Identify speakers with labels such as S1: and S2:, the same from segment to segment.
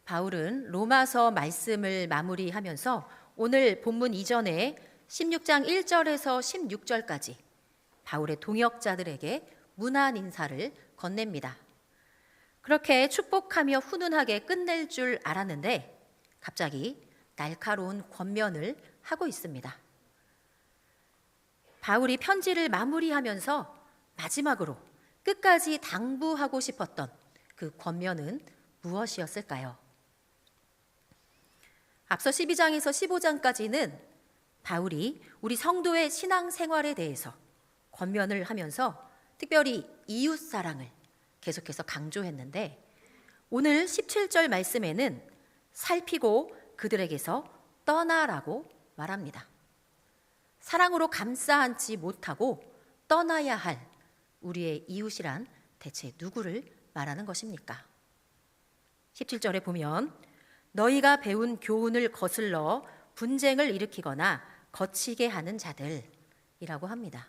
S1: 바울은 로마서 말씀을 마무리하면서 오늘 본문 이전에 16장 1절에서 16절까지 바울의 동역자들에게 문안 인사를 건넵니다. 그렇게 축복하며 훈훈하게 끝낼 줄 알았는데 갑자기 날카로운 권면을 하고 있습니다. 바울이 편지를 마무리하면서 마지막으로 끝까지 당부하고 싶었던 그 권면은 무엇이었을까요? 앞서 12장에서 15장까지는 바울이 우리 성도의 신앙생활에 대해서 권면을 하면서 특별히 이웃사랑을 계속해서 강조했는데 오늘 17절 말씀에는 살피고 그들에게서 떠나라고 말합니다. 사랑으로 감싸 안지 못하고 떠나야 할 우리의 이웃이란 대체 누구를 말하는 것입니까? 17절에 보면 너희가 배운 교훈을 거슬러 분쟁을 일으키거나 거치게 하는 자들이라고 합니다.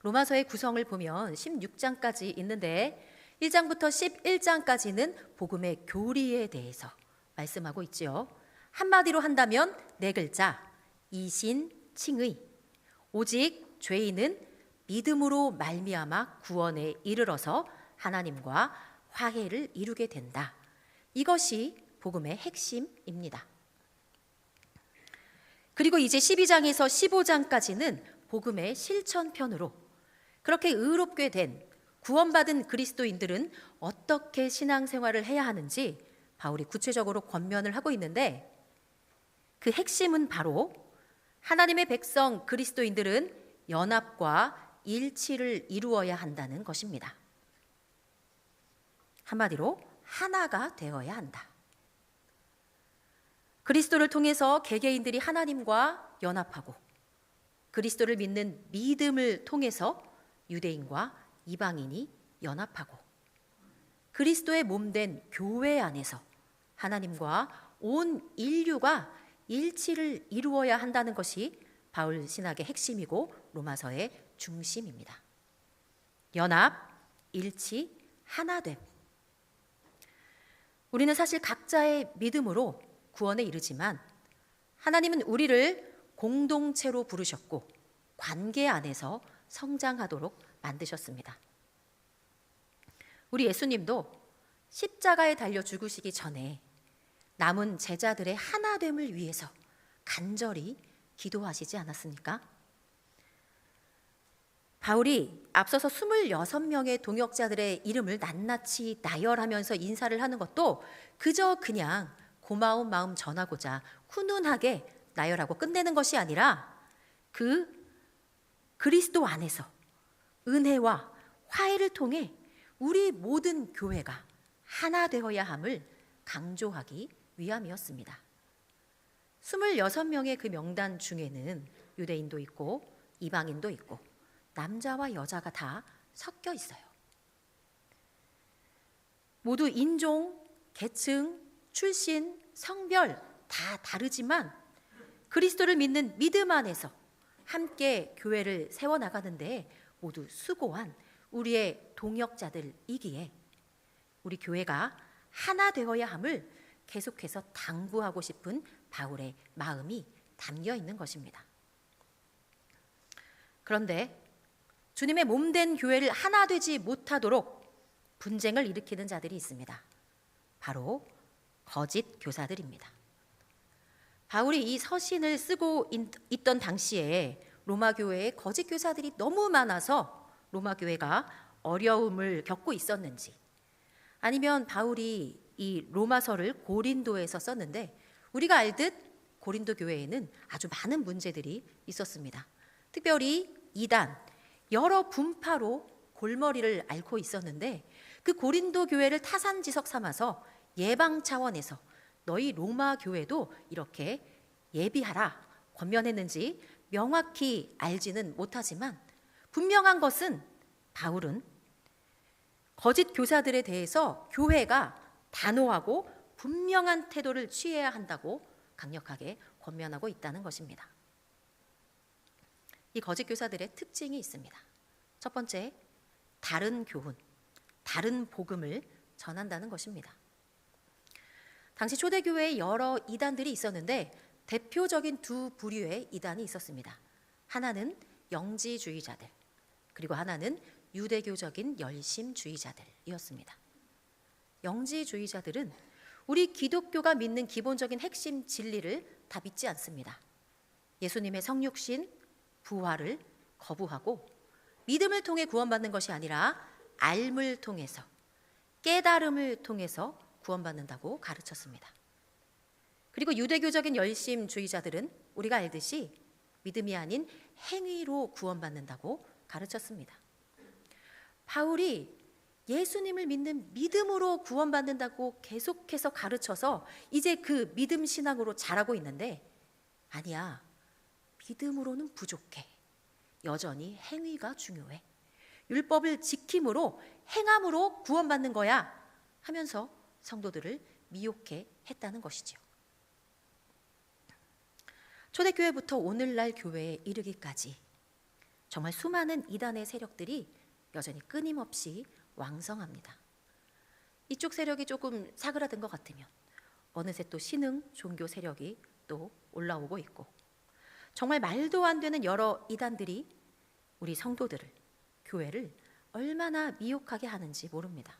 S1: 로마서의 구성을 보면 16장까지 있는데 1장부터 11장까지는 복음의 교리에 대해서 말씀하고 있지요. 한마디로 한다면 네 글자, 이신칭의. 오직 죄인은 믿음으로 말미암아 구원에 이르러서 하나님과 화해를 이루게 된다. 이것이 복음의 핵심입니다. 그리고 이제 12장에서 15장까지는 복음의 실천편으로 그렇게 의롭게 된 구원받은 그리스도인들은 어떻게 신앙생활을 해야 하는지 바울이 구체적으로 권면을 하고 있는데 그 핵심은 바로 하나님의 백성 그리스도인들은 연합과 일치를 이루어야 한다는 것입니다. 한마디로 하나가 되어야 한다. 그리스도를 통해서 개개인들이 하나님과 연합하고 그리스도를 믿는 믿음을 통해서 유대인과 이방인이 연합하고 그리스도의 몸된 교회 안에서 하나님과 온 인류가 일치를 이루어야 한다는 것이 바울 신학의 핵심이고 로마서의 중심입니다. 연합, 일치, 하나됨. 우리는 사실 각자의 믿음으로 구원에 이르지만 하나님은 우리를 공동체로 부르셨고 관계 안에서 성장하도록 만드셨습니다. 우리 예수님도 십자가에 달려 죽으시기 전에 남은 제자들의 하나됨을 위해서 간절히 기도하시지 않았습니까? 바울이 앞서서 26명의 동역자들의 이름을 낱낱이 나열하면서 인사를 하는 것도 그저 그냥 고마운 마음 전하고자 훈훈하게 나열하고 끝내는 것이 아니라 그 그리스도 안에서 은혜와 화해를 통해 우리 모든 교회가 하나 되어야 함을 강조하기 위함이었습니다. 26명의 그 명단 중에는 유대인도 있고 이방인도 있고 남자와 여자가 다 섞여 있어요. 모두 인종, 계층, 출신, 성별 다 다르지만 그리스도를 믿는 믿음 안에서 함께 교회를 세워나가는데 모두 수고한 우리의 동역자들이기에 우리 교회가 하나 되어야 함을 계속해서 당부하고 싶은 바울의 마음이 담겨 있는 것입니다. 그런데 주님의 몸된 교회를 하나 되지 못하도록 분쟁을 일으키는 자들이 있습니다. 바로 거짓 교사들입니다. 바울이 이 서신을 쓰고 있던 당시에 로마 교회에 거짓 교사들이 너무 많아서 로마 교회가 어려움을 겪고 있었는지 아니면 바울이 이 로마서를 고린도에서 썼는데 우리가 알듯 고린도 교회에는 아주 많은 문제들이 있었습니다. 특별히 이단, 여러 분파로 골머리를 앓고 있었는데 그 고린도 교회를 타산지석 삼아서 예방 차원에서 너희 로마 교회도 이렇게 예비하라 권면했는지 명확히 알지는 못하지만 분명한 것은 바울은 거짓 교사들에 대해서 교회가 단호하고 분명한 태도를 취해야 한다고 강력하게 권면하고 있다는 것입니다. 이 거짓 교사들의 특징이 있습니다. 첫 번째, 다른 교훈, 다른 복음을 전한다는 것입니다. 당시 초대교회에 여러 이단들이 있었는데 대표적인 두 부류의 이단이 있었습니다. 하나는 영지주의자들, 그리고 하나는 유대교적인 열심주의자들이었습니다. 영지주의자들은 우리 기독교가 믿는 기본적인 핵심 진리를 다 믿지 않습니다. 예수님의 성육신, 부활을 거부하고 믿음을 통해 구원받는 것이 아니라 알물 통해서, 깨달음을 통해서 구원받는다고 가르쳤습니다. 그리고 유대교적인 열심주의자들은 우리가 알듯이 믿음이 아닌 행위로 구원받는다고 가르쳤습니다. 바울이 예수님을 믿는 믿음으로 구원받는다고 계속해서 가르쳐서 이제 그 믿음 신앙으로 자라고 있는데, 아니야, 믿음으로는 부족해. 여전히 행위가 중요해. 율법을 지킴으로, 행함으로 구원받는 거야 하면서 성도들을 미혹해 했다는 것이지요. 초대교회부터 오늘날 교회에 이르기까지 정말 수많은 이단의 세력들이 여전히 끊임없이 왕성합니다. 이쪽 세력이 조금 사그라든 것 같으면 어느새 또 신흥 종교 세력이 또 올라오고 있고, 정말 말도 안 되는 여러 이단들이 우리 성도들을, 교회를 얼마나 미혹하게 하는지 모릅니다.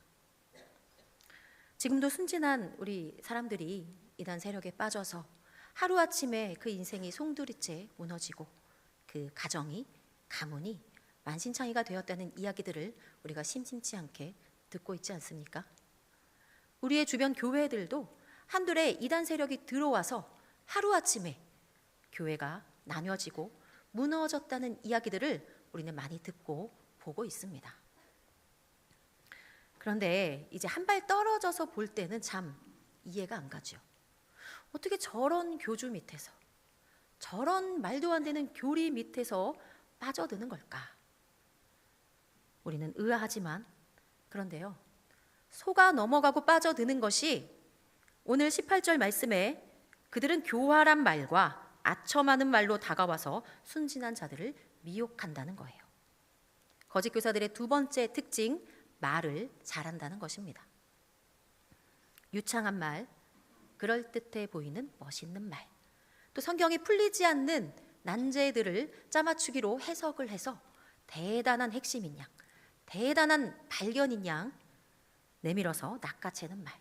S1: 지금도 순진한 우리 사람들이 이단 세력에 빠져서 하루아침에 그 인생이 송두리째 무너지고 그 가정이, 가문이 만신창이가 되었다는 이야기들을 우리가 심심치 않게 듣고 있지 않습니까? 우리의 주변 교회들도 한둘의 이단 세력이 들어와서 하루아침에 교회가 나뉘어지고 무너졌다는 이야기들을 우리는 많이 듣고 보고 있습니다. 그런데 이제 한 발 떨어져서 볼 때는 참 이해가 안 가죠. 어떻게 저런 교주 밑에서, 저런 말도 안 되는 교리 밑에서 빠져드는 걸까? 우리는 의아하지만, 그런데요, 속아 넘어가고 빠져드는 것이 오늘 18절 말씀에 그들은 교활한 말과 아첨하는 말로 다가와서 순진한 자들을 미혹한다는 거예요. 거짓 교사들의 두 번째 특징, 말을 잘한다는 것입니다. 유창한 말, 그럴듯해 보이는 멋있는 말, 또 성경이 풀리지 않는 난제들을 짜맞추기로 해석을 해서 대단한 핵심인 양, 대단한 발견인 양 내밀어서 낚아채는 말,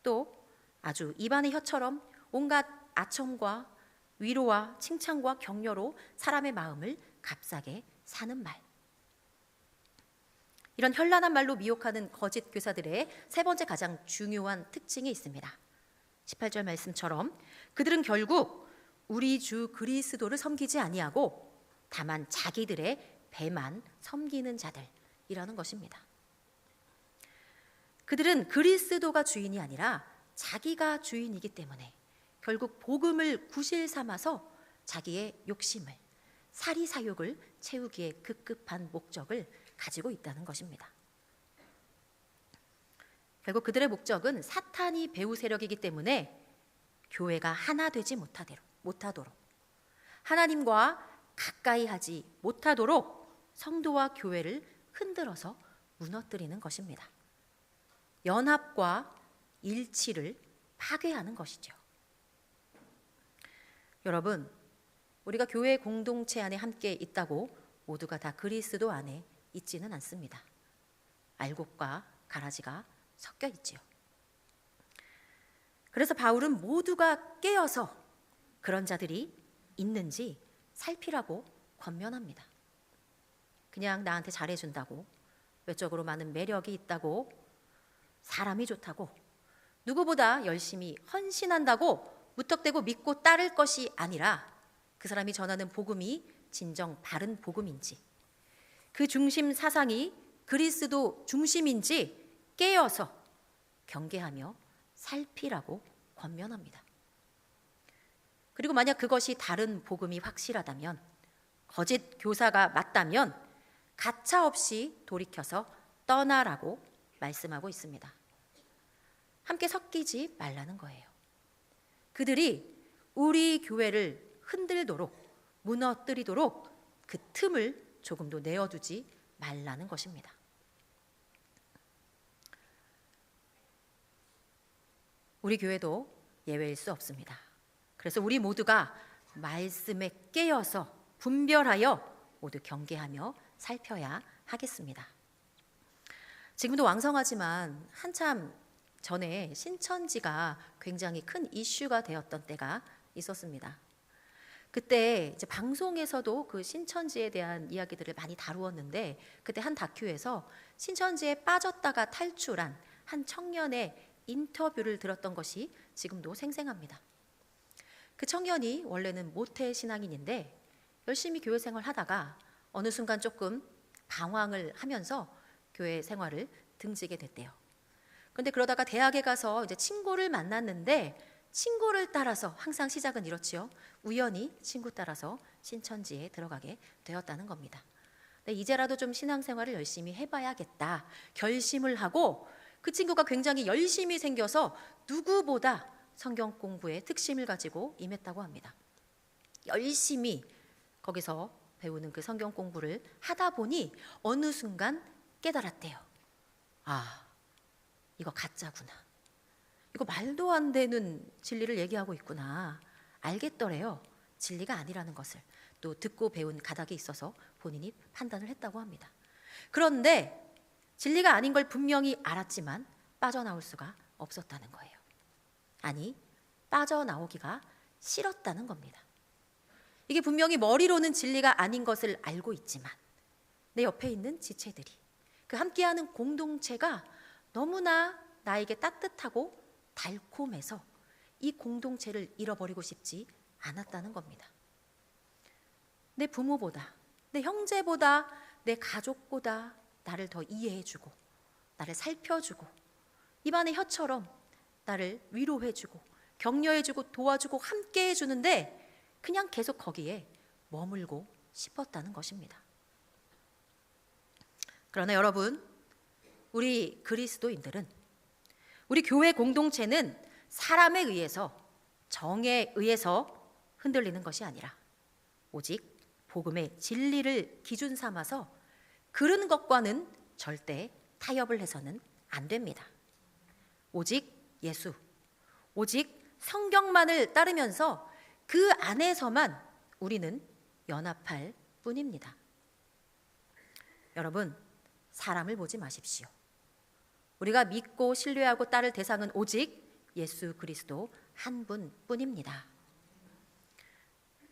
S1: 또 아주 입안의 혀처럼 온갖 아첨과 위로와 칭찬과 격려로 사람의 마음을 값싸게 사는 말. 이런 현란한 말로 미혹하는 거짓 교사들의 세 번째 가장 중요한 특징이 있습니다. 18절 말씀처럼 그들은 결국 우리 주 그리스도를 섬기지 아니하고 다만 자기들의 배만 섬기는 자들이라는 것입니다. 그들은 그리스도가 주인이 아니라 자기가 주인이기 때문에 결국 복음을 구실 삼아서 자기의 욕심을, 사리사욕을 채우기에 급급한 목적을 가지고 있다는 것입니다. 결국 그들의 목적은 사탄이 배후 세력이기 때문에 교회가 하나 되지 못하도록, 하나님과 가까이 하지 못하도록 성도와 교회를 흔들어서 무너뜨리는 것입니다. 연합과 일치를 파괴하는 것이죠. 여러분, 우리가 교회 공동체 안에 함께 있다고 모두가 다 그리스도 안에 있지는 않습니다. 알곡과 가라지가 섞여 있지요. 그래서 바울은 모두가 깨어서 그런 자들이 있는지 살피라고 권면합니다. 그냥 나한테 잘해준다고, 외적으로 많은 매력이 있다고, 사람이 좋다고, 누구보다 열심히 헌신한다고 무턱대고 믿고 따를 것이 아니라 그 사람이 전하는 복음이 진정 바른 복음인지, 그 중심 사상이 그리스도 중심인지 깨어서 경계하며 살피라고 권면합니다. 그리고 만약 그것이 다른 복음이 확실하다면, 거짓 교사가 맞다면 가차없이 돌이켜서 떠나라고 말씀하고 있습니다. 함께 섞이지 말라는 거예요. 그들이 우리 교회를 흔들도록, 무너뜨리도록 그 틈을 조금도 내어두지 말라는 것입니다. 우리 교회도 예외일 수 없습니다. 그래서 우리 모두가 말씀에 깨어서 분별하여 모두 경계하며 살펴야 하겠습니다. 지금도 왕성하지만 한참 전에 신천지가 굉장히 큰 이슈가 되었던 때가 있었습니다. 그때 이제 방송에서도 그 신천지에 대한 이야기들을 많이 다루었는데, 그때 한 다큐에서 신천지에 빠졌다가 탈출한 한 청년의 인터뷰를 들었던 것이 지금도 생생합니다. 그 청년이 원래는 모태 신앙인인데 열심히 교회 생활을 하다가 어느 순간 조금 방황을 하면서 교회 생활을 등지게 됐대요. 그런데 그러다가 대학에 가서 이제 친구를 만났는데, 친구를 따라서, 항상 시작은 이렇지요, 우연히 친구 따라서 신천지에 들어가게 되었다는 겁니다. 근데 이제라도 좀 신앙생활을 열심히 해봐야겠다 결심을 하고, 그 친구가 굉장히 열심히 생겨서 누구보다 성경 공부에 특심을 가지고 임했다고 합니다. 열심히 거기서 배우는 그 성경 공부를 하다 보니 어느 순간 깨달았대요. 아, 이거 가짜구나. 이거 말도 안 되는 진리를 얘기하고 있구나. 알겠더래요. 진리가 아니라는 것을. 또 듣고 배운 가닥이 있어서 본인이 판단을 했다고 합니다. 그런데 진리가 아닌 걸 분명히 알았지만 빠져나올 수가 없었다는 거예요. 아니, 빠져나오기가 싫었다는 겁니다. 이게 분명히 머리로는 진리가 아닌 것을 알고 있지만 내 옆에 있는 지체들이, 그 함께하는 공동체가 너무나 나에게 따뜻하고 달콤해서 이 공동체를 잃어버리고 싶지 않았다는 겁니다. 내 부모보다, 내 형제보다, 내 가족보다 나를 더 이해해주고, 나를 살펴주고, 입안의 혀처럼 나를 위로해주고, 격려해주고, 도와주고, 함께 해주는데 그냥 계속 거기에 머물고 싶었다는 것입니다. 그러나 여러분, 우리 그리스도인들은, 우리 교회 공동체는 사람에 의해서, 정에 의해서 흔들리는 것이 아니라 오직 복음의 진리를 기준 삼아서 그런 것과는 절대 타협을 해서는 안 됩니다. 오직 예수, 오직 성경만을 따르면서 그 안에서만 우리는 연합할 뿐입니다. 여러분, 사람을 보지 마십시오. 우리가 믿고 신뢰하고 따를 대상은 오직 예수 그리스도 한 분뿐입니다.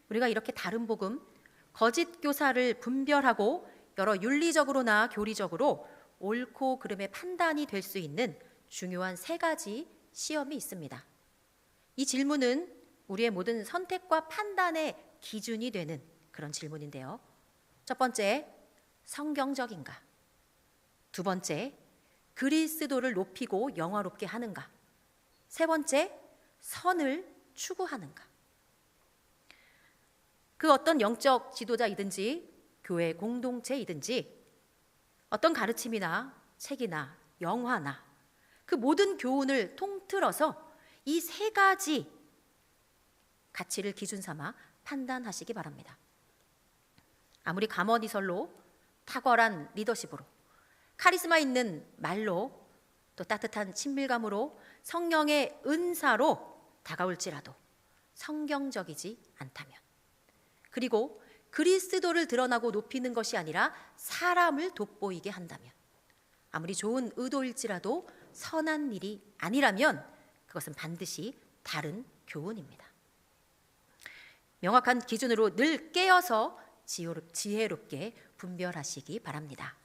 S1: 우리가 이렇게 다른 복음, 거짓 교사를 분별하고 여러 윤리적으로나 교리적으로 옳고 그름의 판단이 될 수 있는 중요한 3가지 시험이 있습니다. 이 질문은 우리의 모든 선택과 판단의 기준이 되는 그런 질문인데요. 첫 번째, 성경적인가? 두 번째, 그리스도를 높이고 영화롭게 하는가? 세 번째, 선을 추구하는가? 그 어떤 영적 지도자이든지 교회 공동체이든지 어떤 가르침이나 책이나 영화나 그 모든 교훈을 통틀어서 이 3가지 가치를 기준 삼아 판단하시기 바랍니다. 아무리 감언이설로, 탁월한 리더십으로, 카리스마 있는 말로, 또 따뜻한 친밀감으로, 성령의 은사로 다가올지라도 성경적이지 않다면, 그리고 그리스도를 드러나고 높이는 것이 아니라 사람을 돋보이게 한다면, 아무리 좋은 의도일지라도 선한 일이 아니라면 그것은 반드시 다른 교훈입니다. 명확한 기준으로 늘 깨어서 지혜롭게 분별하시기 바랍니다.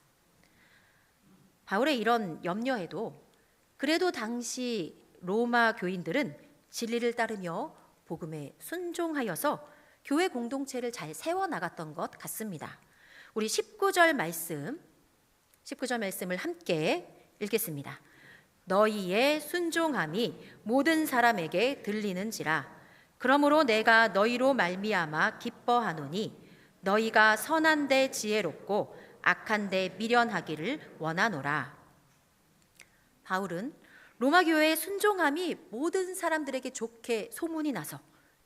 S1: 바울의 이런 염려에도 그래도 당시 로마 교인들은 진리를 따르며 복음에 순종하여서 교회 공동체를 잘 세워나갔던 것 같습니다. 우리 19절 말씀을 함께 읽겠습니다. 너희의 순종함이 모든 사람에게 들리는지라. 그러므로 내가 너희로 말미암아 기뻐하노니 너희가 선한 데 지혜롭고 악한 데 미련하기를 원하노라. 바울은 로마 교회의 순종함이 모든 사람들에게 좋게 소문이 나서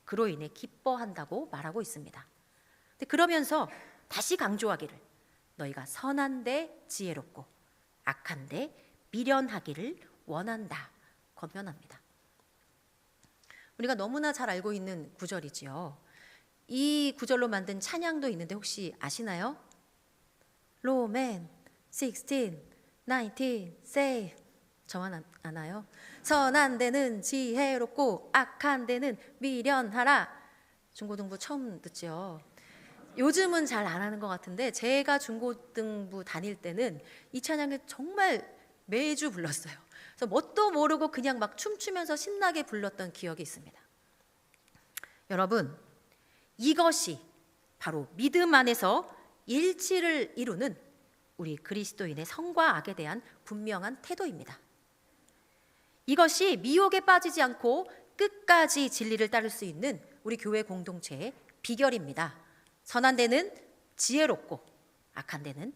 S1: 그로 인해 기뻐한다고 말하고 있습니다. 그러면서 다시 강조하기를 너희가 선한 데 지혜롭고 악한 데 미련하기를 원한다 권면합니다. 우리가 너무나 잘 알고 있는 구절이지요. 이 구절로 만든 찬양도 있는데 혹시 아시나요? 로맨 16, 19, say. 저만 아나요? 선한 데는 지혜롭고 악한 데는 미련하라. 중고등부 처음 듣죠. 요즘은 잘 안 하는 것 같은데 제가 중고등부 다닐 때는 이 찬양을 정말 매주 불렀어요. 그래서 뭣도 모르고 그냥 막 춤추면서 신나게 불렀던 기억이 있습니다. 여러분, 이것이 바로 믿음 안에서 일치를 이루는 우리 그리스도인의 선과 악에 대한 분명한 태도입니다. 이것이 미혹에 빠지지 않고 끝까지 진리를 따를 수 있는 우리 교회 공동체의 비결입니다. 선한 데는 지혜롭고 악한 데는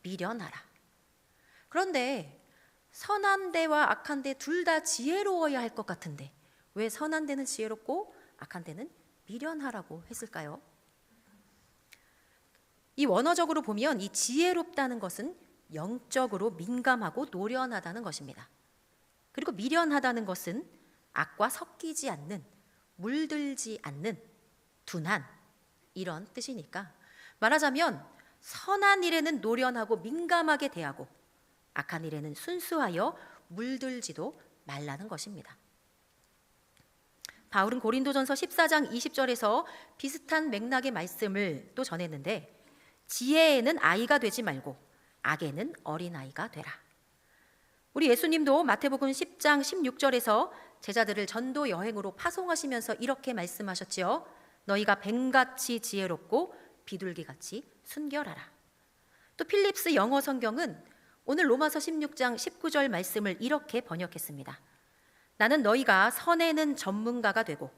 S1: 미련하라. 그런데 선한 데와 악한 데 둘 다 지혜로워야 할 것 같은데 왜 선한 데는 지혜롭고 악한 데는 미련하라고 했을까요? 이 원어적으로 보면 이 지혜롭다는 것은 영적으로 민감하고 노련하다는 것입니다. 그리고 미련하다는 것은 악과 섞이지 않는, 물들지 않는, 둔한 이런 뜻이니까 말하자면 선한 일에는 노련하고 민감하게 대하고 악한 일에는 순수하여 물들지도 말라는 것입니다. 바울은 고린도전서 14장 20절에서 비슷한 맥락의 말씀을 또 전했는데 지혜에는 아이가 되지 말고 악에는 어린아이가 되라. 우리 예수님도 마태복음 10장 16절에서 제자들을 전도 여행으로 파송하시면서 이렇게 말씀하셨지요. 너희가 뱀같이 지혜롭고 비둘기같이 순결하라. 또 필립스 영어 성경은 오늘 로마서 16장 19절 말씀을 이렇게 번역했습니다. 나는 너희가 선에는 전문가가 되고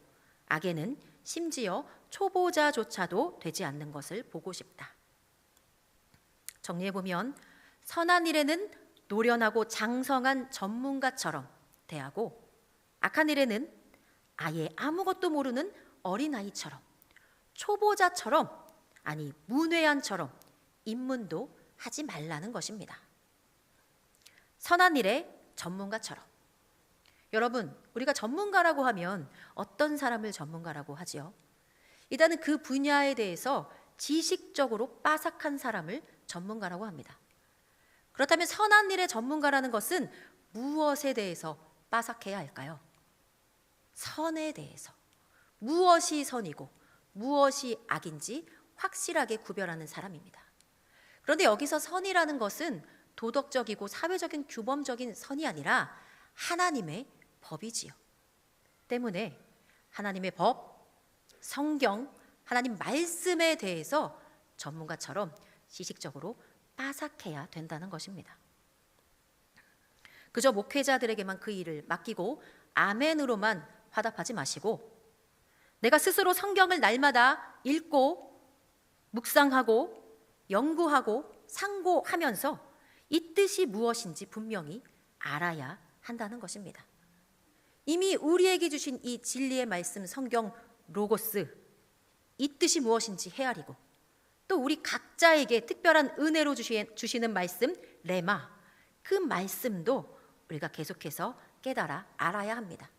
S1: 악에는 심지어 초보자조차도 되지 않는 것을 보고 싶다. 정리해보면 선한 일에는 노련하고 장성한 전문가처럼 대하고 악한 일에는 아예 아무것도 모르는 어린아이처럼 초보자처럼 아니 문외한처럼 입문도 하지 말라는 것입니다. 선한 일의 전문가처럼. 여러분, 우리가 전문가라고 하면 어떤 사람을 전문가라고 하지요? 일단은 그 분야에 대해서 지식적으로 빠삭한 사람을 전문가라고 합니다. 그렇다면 선한 일의 전문가라는 것은 무엇에 대해서 빠삭해야 할까요? 선에 대해서. 무엇이 선이고 무엇이 악인지 확실하게 구별하는 사람입니다. 그런데 여기서 선이라는 것은 도덕적이고 사회적인 규범적인 선이 아니라 하나님의 법이지요. 때문에 하나님의 법, 성경, 하나님 말씀에 대해서 전문가처럼 지식적으로 빠삭해야 된다는 것입니다. 그저 목회자들에게만 그 일을 맡기고 아멘으로만 화답하지 마시고 내가 스스로 성경을 날마다 읽고 묵상하고 연구하고 상고하면서 이 뜻이 무엇인지 분명히 알아야 한다는 것입니다. 이미 우리에게 주신 이 진리의 말씀 성경 로고스, 이 뜻이 무엇인지 헤아리고 또 우리 각자에게 특별한 은혜로 주시는 말씀 레마, 그 말씀도 우리가 계속해서 깨달아 알아야 합니다.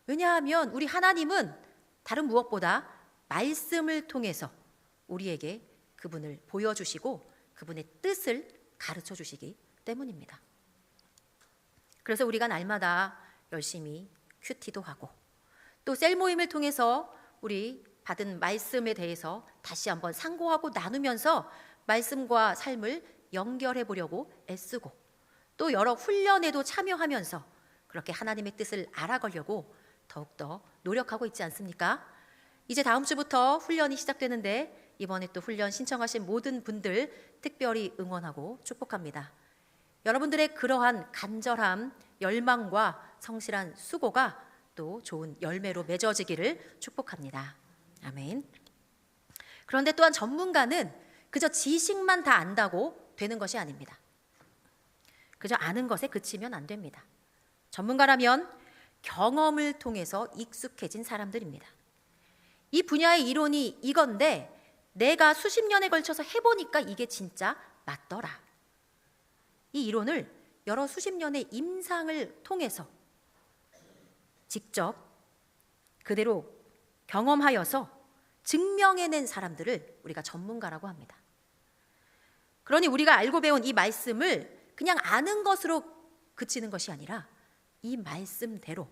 S1: 왜냐하면 우리 하나님은 다른 무엇보다 말씀을 통해서 우리에게 그분을 보여주시고 그분의 뜻을 가르쳐 주시기 때문입니다. 그래서 우리가 날마다 열심히 큐티도 하고 또 셀 모임을 통해서 우리 받은 말씀에 대해서 다시 한번 상고하고 나누면서 말씀과 삶을 연결해 보려고 애쓰고 또 여러 훈련에도 참여하면서 그렇게 하나님의 뜻을 알아가려고 더욱더 노력하고 있지 않습니까? 이제 다음 주부터 훈련이 시작되는데 이번에 또 훈련 신청하신 모든 분들 특별히 응원하고 축복합니다. 여러분들의 그러한 간절함, 열망과 성실한 수고가 또 좋은 열매로 맺어지기를 축복합니다. 아멘. 그런데 또한 전문가는 그저 지식만 다 안다고 되는 것이 아닙니다. 그저 아는 것에 그치면 안 됩니다. 전문가라면 경험을 통해서 익숙해진 사람들입니다. 이 분야의 이론이 이건데 내가 수십 년에 걸쳐서 해보니까 이게 진짜 맞더라. 이 이론을 여러 수십 년의 임상을 통해서 직접 그대로 경험하여서 증명해낸 사람들을 우리가 전문가라고 합니다. 그러니 우리가 알고 배운 이 말씀을 그냥 아는 것으로 그치는 것이 아니라 이 말씀대로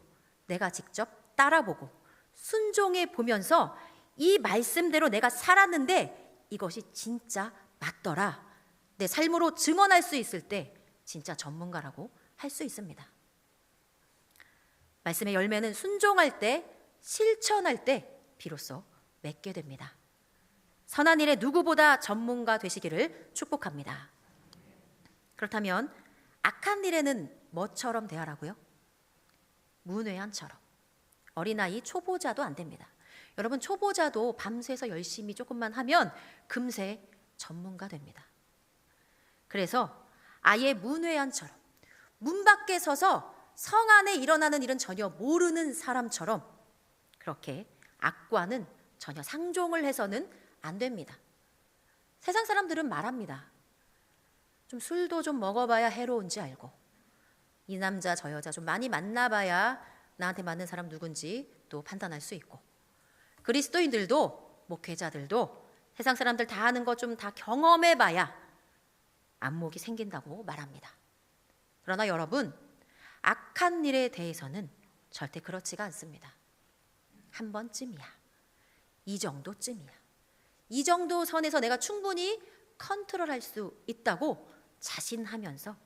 S1: 내가 직접 따라보고 순종해 보면서 이 말씀대로 내가 살았는데 이것이 진짜 맞더라, 내 삶으로 증언할 수 있을 때 진짜 전문가라고 할 수 있습니다. 말씀의 열매는 순종할 때, 실천할 때 비로소 맺게 됩니다. 선한 일에 누구보다 전문가 되시기를 축복합니다. 그렇다면 악한 일에는 뭐처럼 대하라고요? 문외한처럼. 어린아이 초보자도 안 됩니다. 여러분, 초보자도 밤새서 열심히 조금만 하면 금세 전문가 됩니다. 그래서 아예 문외한처럼, 문 밖에 서서 성 안에 일어나는 일은 전혀 모르는 사람처럼 그렇게 악과는 전혀 상종을 해서는 안 됩니다. 세상 사람들은 말합니다. 좀 술도 좀 먹어봐야 해로운지 알고, 이 남자 저 여자 좀 많이 만나봐야 나한테 맞는 사람 누군지 또 판단할 수 있고, 그리스도인들도 목회자들도 세상 사람들 다 하는 것 좀 다 경험해봐야 안목이 생긴다고 말합니다. 그러나 여러분, 악한 일에 대해서는 절대 그렇지가 않습니다. 한 번쯤이야, 이 정도쯤이야, 이 정도 선에서 내가 충분히 컨트롤할 수 있다고 자신하면서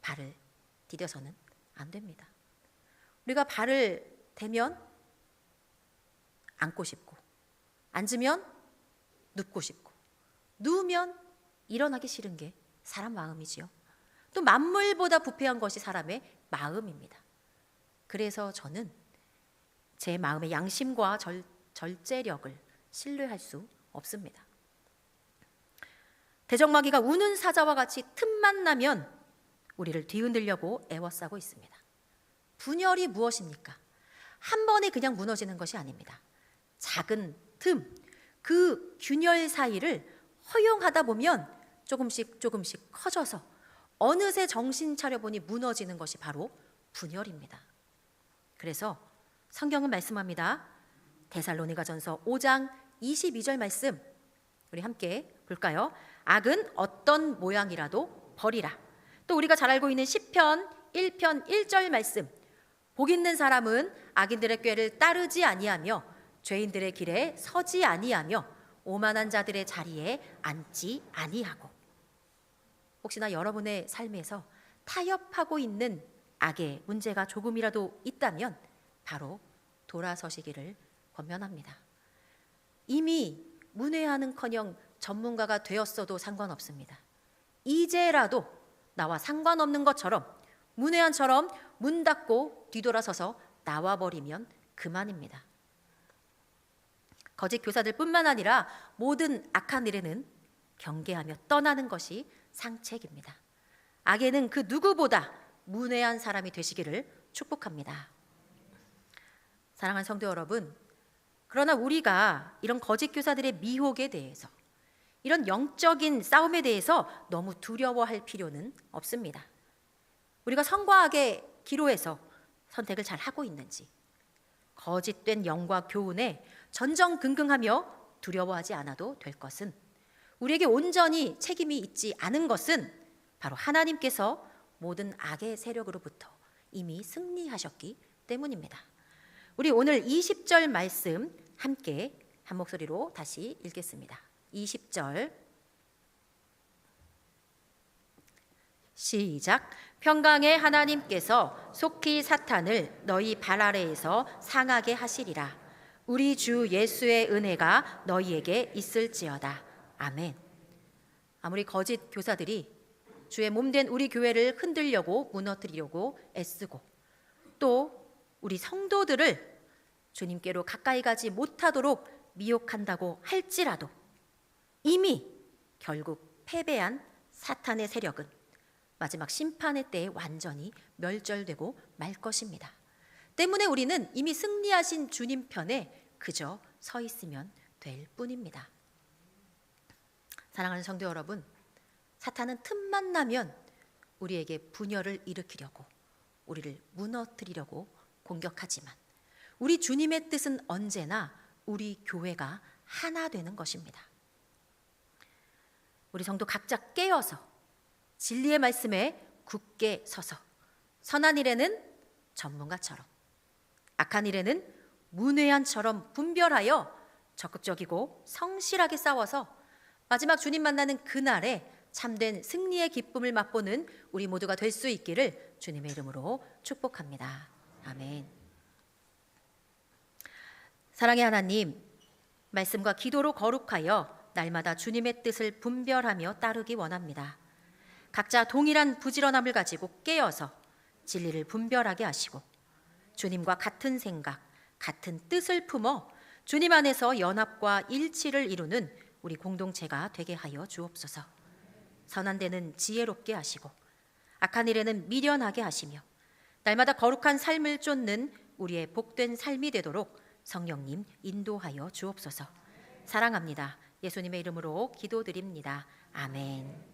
S1: 발을 디뎌서는 안 됩니다. 우리가 발을 대면 앉고 싶고, 앉으면 눕고 싶고, 누우면 일어나기 싫은 게 사람 마음이지요. 또 만물보다 부패한 것이 사람의 마음입니다. 그래서 저는 제 마음의 양심과 절제력을 신뢰할 수 없습니다. 대적마귀가 우는 사자와 같이 틈만 나면 우리를 뒤흔들려고 애워싸고 있습니다. 분열이 무엇입니까? 한 번에 그냥 무너지는 것이 아닙니다. 작은 틈, 그 균열 사이를 허용하다 보면 조금씩 커져서 어느새 정신 차려보니 무너지는 것이 바로 분열입니다. 그래서 성경은 말씀합니다. 데살로니가전서 5장 22절 말씀, 우리 함께 볼까요? 악은 어떤 모양이라도 버리라. 또 우리가 잘 알고 있는 시편 1편 1절 말씀, 복 있는 사람은 악인들의 꾀를 따르지 아니하며 죄인들의 길에 서지 아니하며 오만한 자들의 자리에 앉지 아니하고. 혹시나 여러분의 삶에서 타협하고 있는 악의 문제가 조금이라도 있다면 바로 돌아서시기를 권면합니다. 이미 문외하는커녕 전문가가 되었어도 상관없습니다. 이제라도 나와 상관없는 것처럼, 문외한처럼 문 닫고 뒤돌아서서 나와버리면 그만입니다. 거짓 교사들뿐만 아니라 모든 악한 일에는 경계하며 떠나는 것이 상책입니다. 악에는 그 누구보다 문외한 사람이 되시기를 축복합니다. 사랑하는 성도 여러분, 그러나 우리가 이런 거짓 교사들의 미혹에 대해서, 이런 영적인 싸움에 대해서 너무 두려워할 필요는 없습니다. 우리가 선과 악의 기로에서 선택을 잘 하고 있는지, 거짓된 영과 교훈에 전전긍긍하며 두려워하지 않아도 될 것은, 우리에게 온전히 책임이 있지 않은 것은 바로 하나님께서 모든 악의 세력으로부터 이미 승리하셨기 때문입니다. 우리 오늘 20절 말씀 함께 한 목소리로 다시 읽겠습니다. 20절 시작. 평강의 하나님께서 속히 사탄을 너희 발 아래에서 상하게 하시리라. 우리 주 예수의 은혜가 너희에게 있을지어다. 아멘. 아무리 거짓 교사들이 주의 몸된 우리 교회를 흔들려고 무너뜨리려고 애쓰고, 또 우리 성도들을 주님께로 가까이 가지 못하도록 미혹한다고 할지라도 이미 결국 패배한 사탄의 세력은 마지막 심판의 때에 완전히 멸절되고 말 것입니다. 때문에 우리는 이미 승리하신 주님 편에 그저 서 있으면 될 뿐입니다. 사랑하는 성도 여러분, 사탄은 틈만 나면 우리에게 분열을 일으키려고, 우리를 무너뜨리려고 공격하지만, 우리 주님의 뜻은 언제나 우리 교회가 하나 되는 것입니다. 우리 성도 각자 깨어서 진리의 말씀에 굳게 서서 선한 일에는 전문가처럼, 악한 일에는 문외한처럼 분별하여 적극적이고 성실하게 싸워서 마지막 주님 만나는 그날에 참된 승리의 기쁨을 맛보는 우리 모두가 될 수 있기를 주님의 이름으로 축복합니다. 아멘. 사랑의 하나님, 말씀과 기도로 거룩하여 날마다 주님의 뜻을 분별하며 따르기 원합니다. 각자 동일한 부지런함을 가지고 깨어서 진리를 분별하게 하시고 주님과 같은 생각, 같은 뜻을 품어 주님 안에서 연합과 일치를 이루는 우리 공동체가 되게 하여 주옵소서. 선한 데는 지혜롭게 하시고 악한 일에는 미련하게 하시며 날마다 거룩한 삶을 쫓는 우리의 복된 삶이 되도록 성령님 인도하여 주옵소서. 사랑합니다. 예수님의 이름으로 기도드립니다. 아멘.